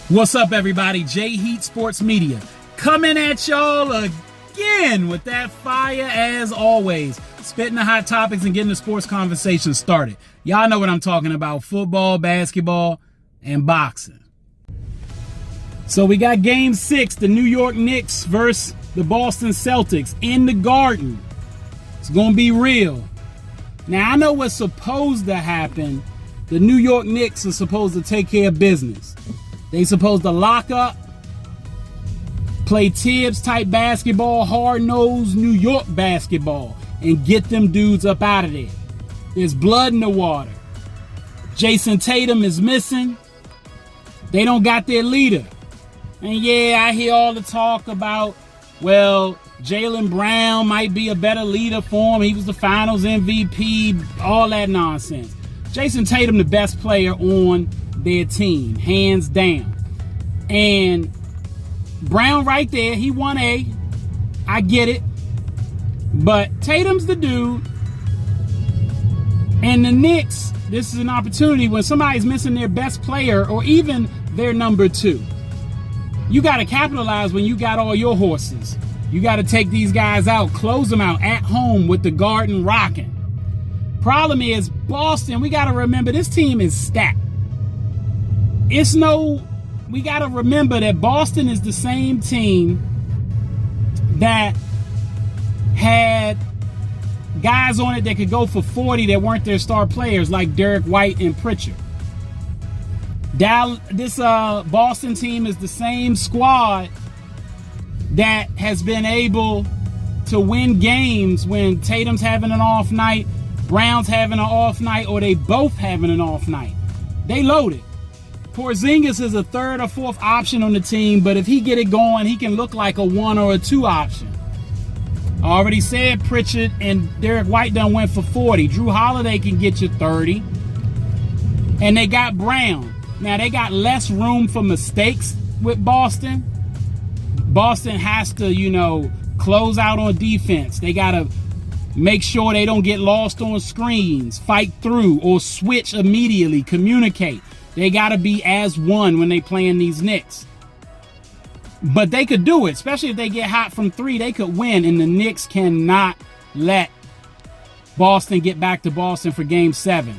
What's up, everybody? J Heat Sports Media coming at y'all again with that fire as always. Spitting the hot topics and getting the sports conversation started. Y'all know what I'm talking about. Football, basketball, and boxing. So we got Game 6, the New York Knicks versus the Boston Celtics in the Garden. It's going to be real. Now, I know what's supposed to happen. The New York Knicks are supposed to take care of business. They supposed to lock up, play Tibbs-type basketball, hard-nosed New York basketball, and get them dudes up out of there. There's blood in the water. Jason Tatum is missing. They don't got their leader. And yeah, I hear all the talk about, well, Jaylen Brown might be a better leader for him. He was the finals MVP, all that nonsense. Jason Tatum, the best player on their team, hands down. And Brown right there, he won A. I get it. But Tatum's the dude. And the Knicks, this is an opportunity when somebody's missing their best player or even their number two. You got to capitalize when you got all your horses. You got to take these guys out, close them out at home with the Garden rocking. Problem is, Boston, we got to remember this team is stacked. We got to remember that Boston is the same team that had guys on it that could go for 40 that weren't their star players, like Derek White and Pritchard. This Boston team is the same squad that has been able to win games when Tatum's having an off night, Brown's having an off night, or they both having an off night. They loaded. Porzingis is a third or fourth option on the team, but if he get it going, he can look like a 1 or a 2 option. I already said Pritchard and Derek White done went for 40. Drew Holiday can get you 30. And they got Brown. Now, they got less room for mistakes with Boston. Boston has to, close out on defense. They got to make sure they don't get lost on screens, fight through, or switch immediately, communicate. They got to be as one when they playing these Knicks. But they could do it, especially if they get hot from 3. They could win, and the Knicks cannot let Boston get back to Boston for Game 7.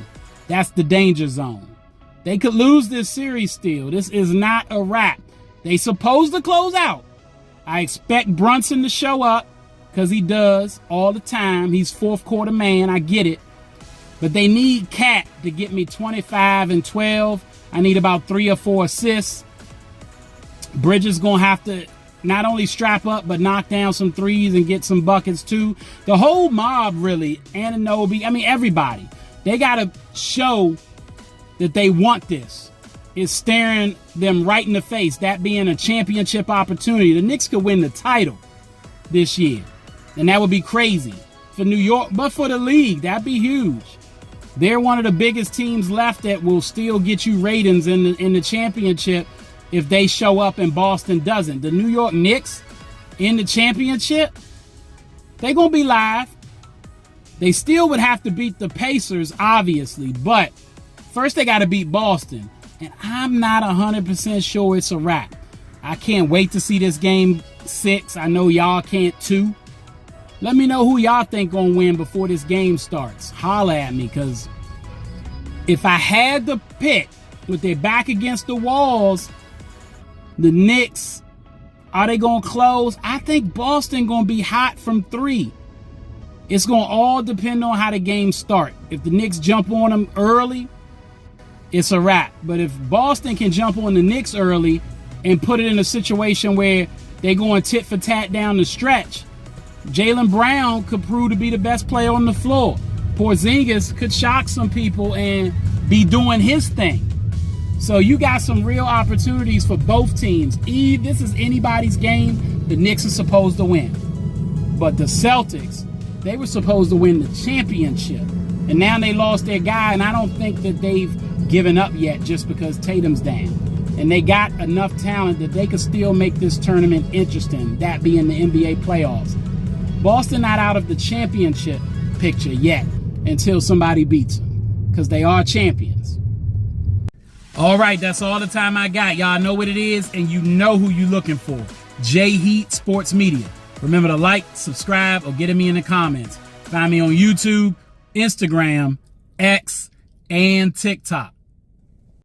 That's the danger zone. They could lose this series still. This is not a wrap. They supposed to close out. I expect Brunson to show up because he does all the time. He's fourth quarter man. I get it. But they need Cat to get me 25 and 12. I need about 3 or 4 assists. Bridges going to have to not only strap up, but knock down some threes and get some buckets too. The whole mob, really, Anunoby, everybody. They got to show that they want this. It's staring them right in the face, that being a championship opportunity. The Knicks could win the title this year, and that would be crazy for New York, but for the league, that'd be huge. They're one of the biggest teams left that will still get you ratings in the championship if they show up and Boston doesn't. The New York Knicks in the championship, they're going to be live. They still would have to beat the Pacers, obviously, but first they got to beat Boston, and I'm not 100% sure it's a wrap. I can't wait to see this Game 6. I know y'all can't too. Let me know who y'all think gonna win before this game starts. Holla at me, because if I had to pick with their back against the walls, the Knicks, are they gonna close? I think Boston gonna be hot from 3. It's gonna all depend on how the game start. If the Knicks jump on them early, it's a wrap. But if Boston can jump on the Knicks early and put it in a situation where they're going tit for tat down the stretch, Jaylen Brown could prove to be the best player on the floor. Porzingis could shock some people and be doing his thing. So you got some real opportunities for both teams. This is anybody's game. The Knicks are supposed to win. But the Celtics, they were supposed to win the championship. And now they lost their guy, and I don't think that they've given up yet just because Tatum's down. And they got enough talent that they could still make this tournament interesting, that being the NBA playoffs. Boston not out of the championship picture yet until somebody beats them, because they are champions. All right, that's all the time I got. Y'all know what it is, and you know who you looking for. J Heat Sports Media. Remember to like, subscribe, or get at me in the comments. Find me on YouTube, Instagram, X, and TikTok.